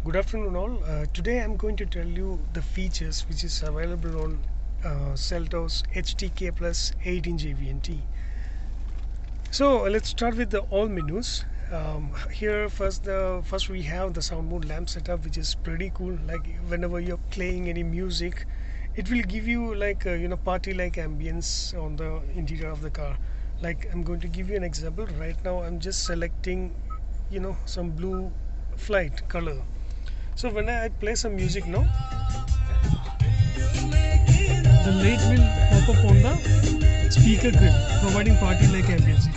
Good afternoon, all. Today I'm going to tell you the features which is available on Seltos HTK Plus 8-inch AVNT. So let's start with the all menus. Here first we have the sound mode lamp setup, which is pretty cool. Like whenever you're playing any music, it will give you like party like ambience on the interior of the car. Like I'm going to give you an example right now. I'm just selecting some blue flight color. So when I play some music now, the light will pop up on the speaker grill, providing party-like ambience.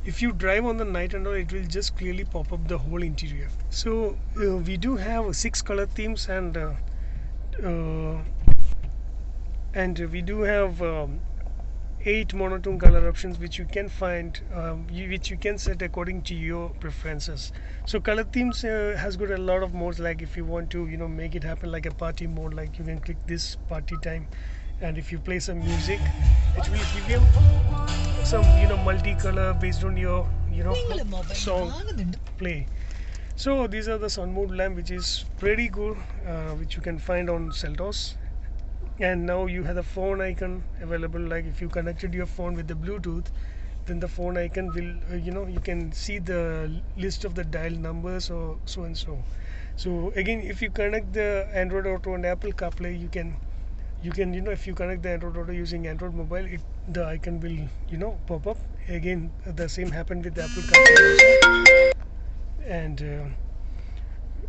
If you drive on the night and all, it will just clearly pop up the whole interior. So we do have 6 color themes, uh, and we do have 8 monotone color options, which you can find, which you can set according to your preferences. So color themes has got a lot of modes. Like if you want to make it happen like a party mode, like you can click this party time, and if you play some music, it will give you some multicolor based on your song play. So these are the sound mode lamp, which is pretty cool, which you can find on Seltos. And now you have the phone icon available. Like if you connected your phone with the Bluetooth, then the phone icon will you can see the list of the dial numbers or so and so. So again, if you connect the Android Auto and Apple CarPlay, you can if you connect the Android Auto using Android mobile, the icon will pop up. Again, the same happened with the Apple CarPlay also. And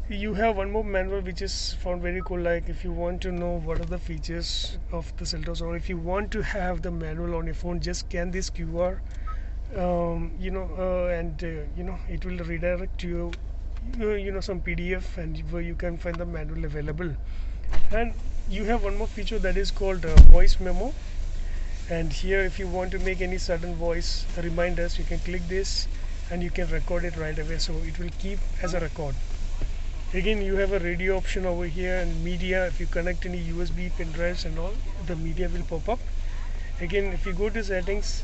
you have one more manual which is found very cool. Like if you want to know what are the features of the Seltos, or if you want to have the manual on your phone, just scan this QR, and it will redirect to some PDF, and where you can find the manual available. And you have one more feature that is called voice memo. And here, if you want to make any sudden voice reminders, you can click this and you can record it right away, so it will keep as a record. Again, you have a radio option over here, and media. If you connect any USB pen drives and all, the media will pop up. Again, if you go to settings,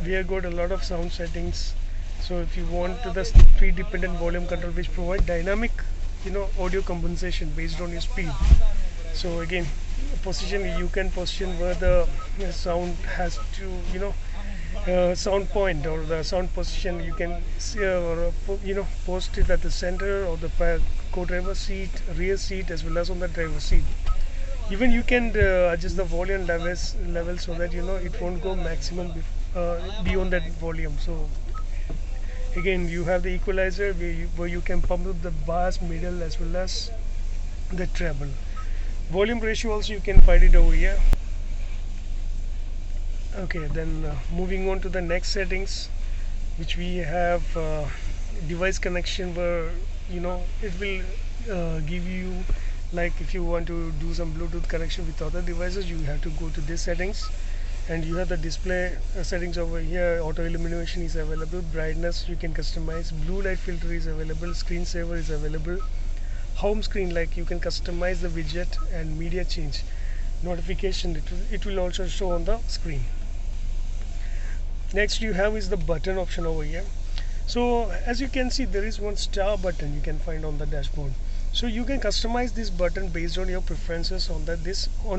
we have got a lot of sound settings. So if you want to the speed dependent volume control, which provide dynamic audio compensation based on your speed. So again, position, you can position where the sound has to sound point, or the sound position. You can see, or post it at the center or the co-driver seat, rear seat, as well as on the driver seat. Even you can adjust the volume level so that it won't go maximum beyond that volume. So again, you have the equalizer where you can pump up the bass, middle, as well as the treble. Volume ratio also you can find it over here. Okay, then moving on to the next settings, which we have device connection, where it will give you, like if you want to do some Bluetooth connection with other devices, you have to go to this settings. And you have the display settings over here. Auto illumination is available, brightness you can customize, blue light filter is available, screensaver is available, home screen, like you can customize the widget, and media change, notification, it will also show on the screen. Next you have is the button option over here. So as you can see, there is one star button you can find on the dashboard. So you can customize this button based on your preferences on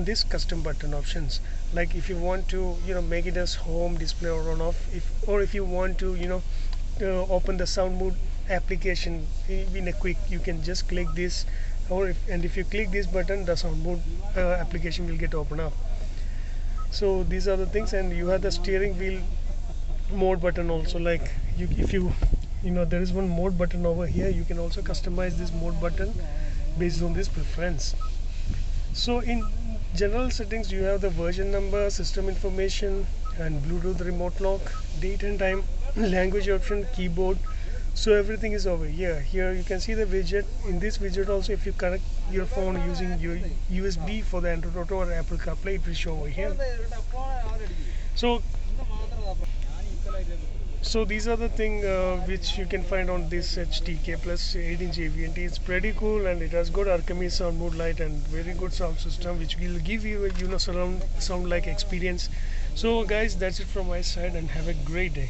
this custom button options. Like if you want to make it as home display or on off, if you want to open the sound mode application in a quick, you can just click this, and if you click this button, the sound mode application will get open up. So these are the things. And you have the steering wheel mode button also. Like if you there is one mode button over here, you can also customize this mode button based on this preference. So in general settings, you have the version number, system information, and Bluetooth remote lock, date and time, language option, keyboard. So everything is over here. Here you can see the widget. In this widget also, if you connect your phone using your USB for the Android Auto or Apple CarPlay, it will show over here. So these are the things which you can find on this HTK Plus 8-inch AVNT. It's pretty cool, and it has good Archemy sound mode light and very good sound system, which will give you a surround sound like experience. So guys, that's it from my side, and have a great day.